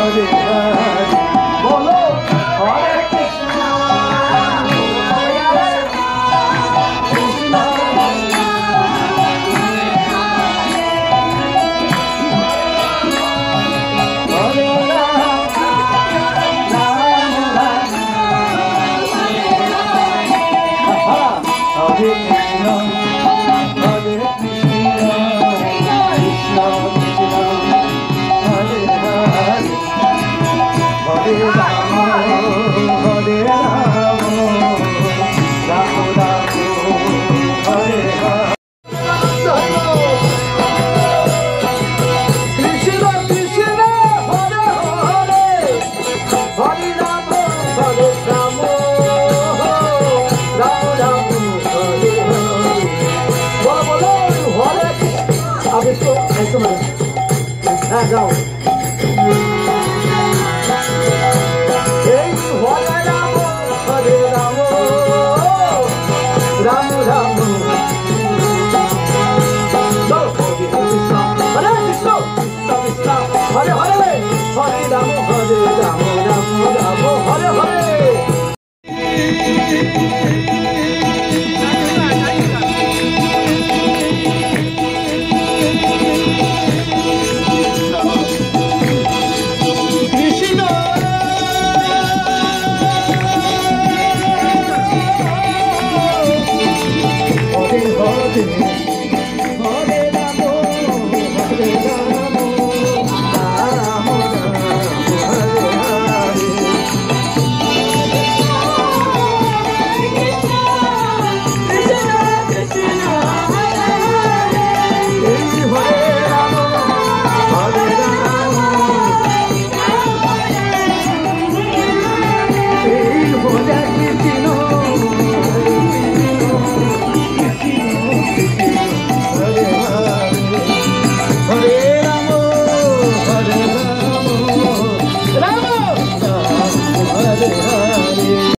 Hare Hare Bolo Hare Krishna Hare Krishna Hare Krishna, Hare Krishna, Krishna Krishna, Hare Hare, Hare Rama, Hare Rama, Rama Rama, Hare Hare. Krishna Krishna, Hare Hare, Hare Rama, Hare Rama, Rama Rama. अब इसको ऐसे मारो जाओ हरे राम हरे राम राम राम हरे कृष्ण हरे कृष्ण कृष्ण कृष्ण हरे हरे